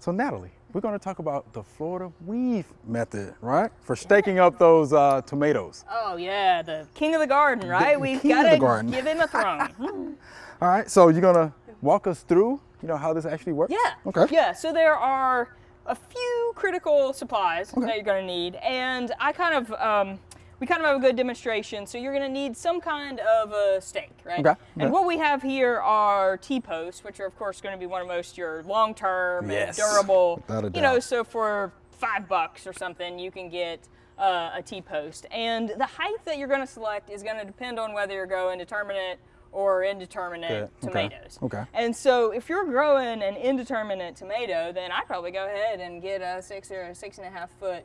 So Natalie, we're going to talk about the Florida weave method, right? For staking up those tomatoes. Oh yeah, the king of the garden, right? We've king of got the to garden. give him a throne. All right, so you're going to walk us through, how this actually works? Yeah. Okay. Yeah, so there are a few critical supplies that you're going to need, and we kind of have a good demonstration. So you're going to need some kind of a stake, right? Okay. And what we have here are T-posts, which are of course going to be one of most your long-term and durable. Without a doubt. So for $5 or something, you can get a T-post, and the height that you're going to select is going to depend on whether you're growing Determinate or Indeterminate tomatoes. Okay. And so if you're growing an Indeterminate tomato, then I'd probably go ahead and get a 6 or 6.5 foot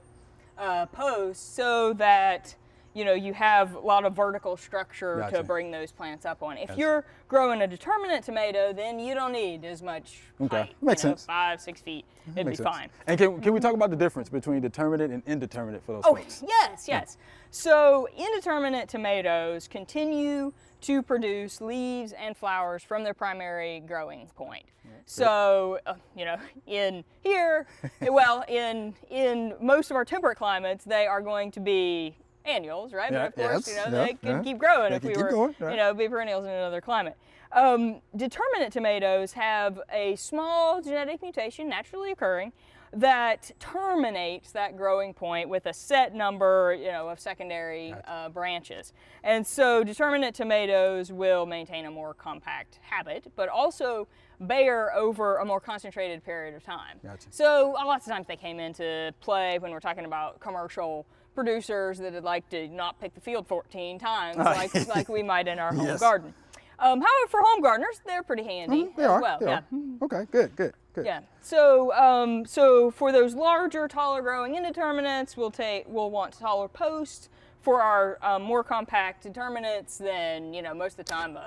post, so that you have a lot of vertical structure to bring those plants up on. If you're growing a Determinate tomato, then you don't need as much height. Makes sense. 5-6 feet, it'd be fine. And can we talk about the difference between Determinate and Indeterminate for those folks? Yes. Yeah. So Indeterminate tomatoes continue to produce leaves and flowers from their primary growing point. So, in here, in most of our temperate climates, they are going to be annuals, right? But of course, they could keep growing if we were, be perennials in another climate. Determinate tomatoes have a small genetic mutation naturally occurring that terminates that growing point with a set number, of secondary branches. And so determinate tomatoes will maintain a more compact habit, but also bear over a more concentrated period of time. So lots of times they came into play when we're talking about commercial producers that would like to not pick the field 14 times like we might in our home garden. However, for home gardeners, they're pretty handy they as are, well. they are. Okay, good. Yeah. So for those larger, taller growing Indeterminates, we'll want taller posts. For our more compact Determinates, then most of the time,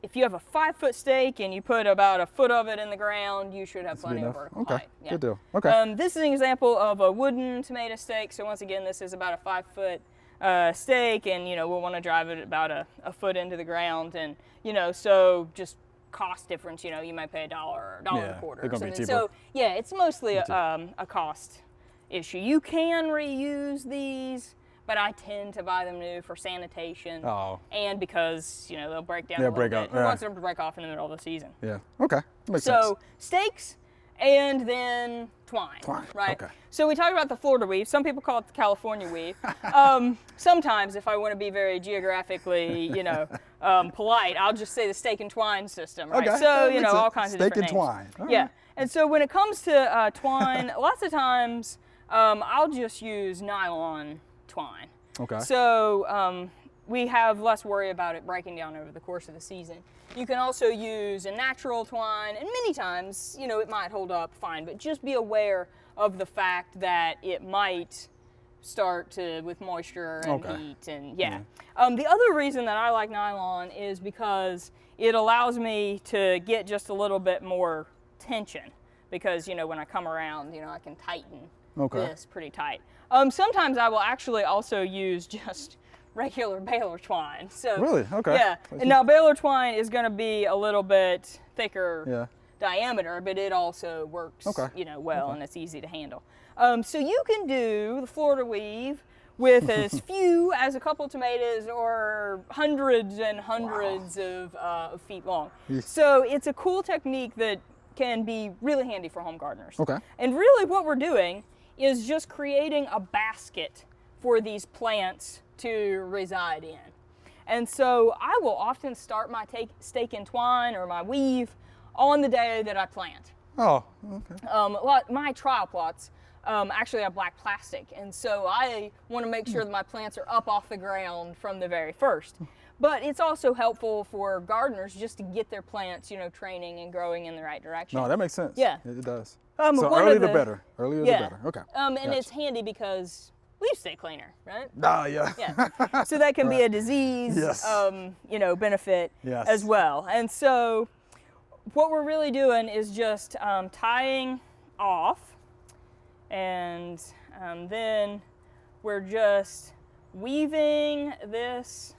if you have a 5-foot stake and you put about a foot of it in the ground, you should have plenty of vertical height. Yeah. Good deal. Okay. This is an example of a wooden tomato stake. So once again, this is about a 5-foot stake, and we'll want to drive it about a foot into the ground, and so just cost difference, you might pay $1 or $1.25 or something. So yeah, it's mostly a cost issue. You can reuse these, but I tend to buy them new for sanitation and because they'll break down a little bit. Who wants them to break off in the middle of the season? Yeah. Okay. Makes sense. So stakes and then twine, right? Okay. So we talked about the Florida weave. Some people call it the California weave. Sometimes, if I want to be very geographically, polite, I'll just say the stake and twine system, right? Okay. So all kinds of different names. Stake and twine. Yeah. And so when it comes to twine, lots of times I'll just use nylon twine. Okay. So we have less worry about it breaking down over the course of the season. You can also use a natural twine, and many times, it might hold up fine, but just be aware of the fact that it might start with moisture and heat, and the other reason that I like nylon is because it allows me to get just a little bit more tension, because when I come around, I can tighten this pretty tight. Sometimes I will actually also use just regular baler twine. So really? Okay. Yeah. And now baler twine is going to be a little bit thicker diameter, but it also works, well, and it's easy to handle. So you can do the Florida weave with as few as a couple tomatoes or hundreds and hundreds of feet long. So it's a cool technique that can be really handy for home gardeners. Okay. And really what we're doing is just creating a basket for these plants to reside in. And so I will often start my stake and twine or my weave on the day that I plant. Oh, okay. My trial plots actually have black plastic, and so I want to make sure that my plants are up off the ground from the very first. But it's also helpful for gardeners just to get their plants, training and growing in the right direction. No, that makes sense. Yeah. It does. So earlier the better. Earlier the better. Okay. And it's handy because leaves stay cleaner, right? Yeah. So that can be a disease, benefit as well. And so what we're really doing is just tying off, and then we're just weaving this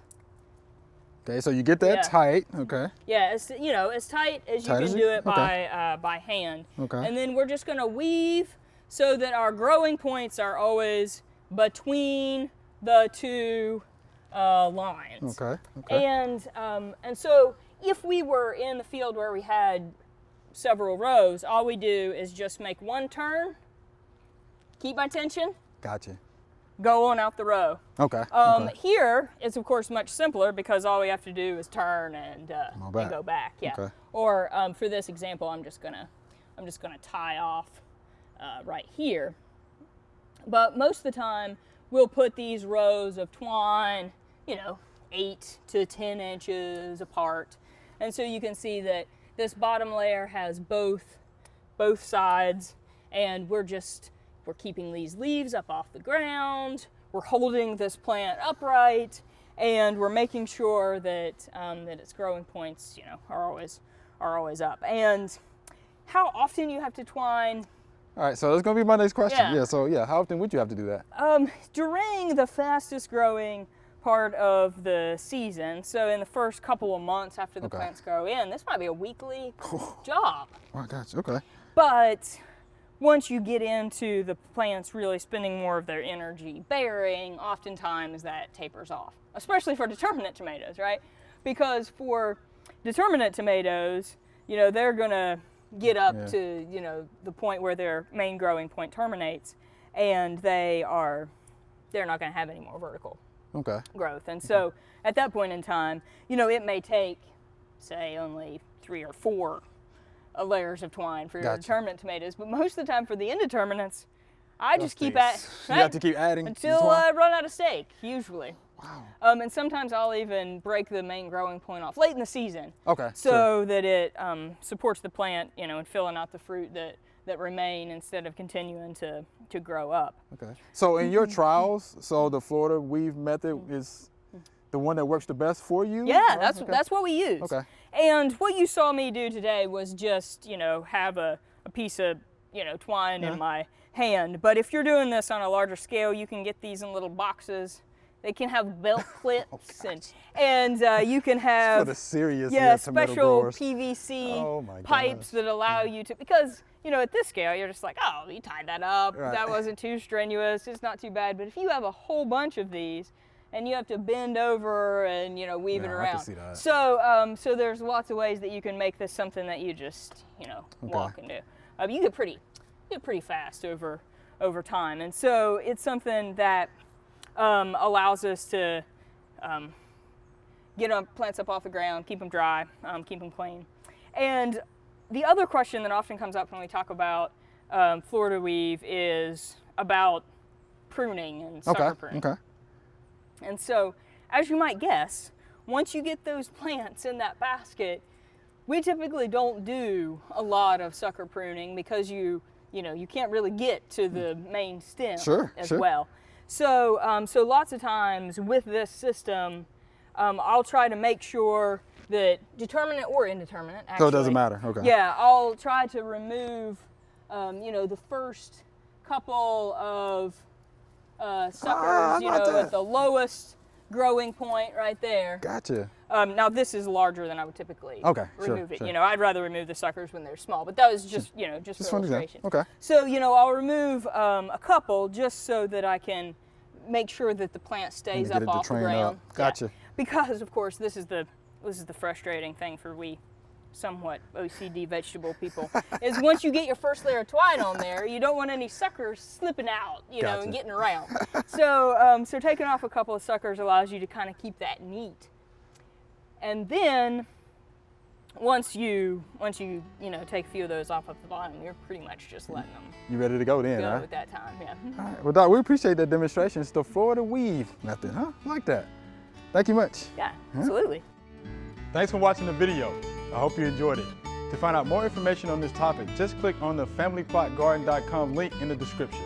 Okay, so you get that Yeah. tight. Okay. Yeah, as you know, as tight as you Tight can as do you- it okay. by hand. Okay. And then we're just gonna weave so that our growing points are always between the two lines. Okay. Okay. And so if we were in the field where we had several rows, all we do is just make one turn, keep my tension, Gotcha. go on out the row. Okay. Okay. Here it's of course much simpler because all we have to do is turn and back. go back. Yeah. Okay. Or for this example, I'm just gonna tie off right here. But most of the time, we'll put these rows of twine, 8 to 10 inches apart, and so you can see that this bottom layer has both sides, and we're keeping these leaves up off the ground. We're holding this plant upright, and we're making sure that that its growing points, are always up. And how often you have to twine? All right, so that's gonna be my next question. Yeah. So how often would you have to do that? During the fastest growing part of the season, so in the first couple of months after the Okay. plants grow in, this might be a weekly job. Oh, I got you. Okay. But once you get into the plants really spending more of their energy bearing, oftentimes that tapers off, especially for determinate tomatoes, right? Because for determinate tomatoes, they're gonna get up Yeah. to, the point where their main growing point terminates, and they're not gonna have any more vertical Okay. growth. And so at that point in time, it may take, say, only 3 or 4 layers of twine for your Gotcha. determinate tomatoes, but most of the time for the indeterminates, I just keep Jeez. You have to keep adding until twine? I run out of stake, usually. Wow. And sometimes I'll even break the main growing point off late in the season, Okay. so that it supports the plant, and filling out the fruit that remain instead of continuing to grow up. Okay. So in your trials, so the Florida weave method is the one that works the best for you? Yeah, Or- that's okay. that's what we use. Okay. And what you saw me do today was just, have a piece of, twine in my hand. But if you're doing this on a larger scale, you can get these in little boxes. They can have belt clips and you can have For the serious yeah, tomato special growers. PVC Oh my pipes gosh. that allow you to, because at this scale you're just like, oh, you tied that up, Right. that wasn't too strenuous, it's not too bad. But if you have a whole bunch of these and you have to bend over and weave it Yeah, I around, can see that. so there's lots of ways that you can make this something that you just walk and do. You get pretty fast over time, and so it's something that allows us to get plants up off the ground, keep them dry, keep them clean. And the other question that often comes up when we talk about Florida weave is about pruning and sucker pruning. Okay. And so, as you might guess, once you get those plants in that basket, we typically don't do a lot of sucker pruning because you can't really get to the main stem as well. So, so lots of times with this system, I'll try to make sure that determinate or indeterminate, actually. So it doesn't matter. Okay. Yeah, I'll try to remove, the first couple of suckers, at the lowest growing point right there. Gotcha. Now this is larger than I would typically remove it. Sure. I'd rather remove the suckers when they're small, but that was just, just for one example. illustration. Okay. So, I'll remove a couple just so that I can make sure that the plant stays get up it to off the train ground. up. Gotcha. Yeah. Because of course this is the frustrating thing for we somewhat OCD vegetable people is once you get your first layer of twine on there, you don't want any suckers slipping out, Gotcha. and getting around. So, so taking off a couple of suckers allows you to kind of keep that neat. And then once you take a few of those off at the bottom, you're pretty much just letting them You ready to go then, go right? at that time. Yeah. All right. Well, Doc, we appreciate that demonstration. It's the Florida weave method, huh? I like that. Thank you much. Yeah, absolutely. Thanks for watching the video. I hope you enjoyed it. To find out more information on this topic, just click on the familyplotgarden.com link in the description.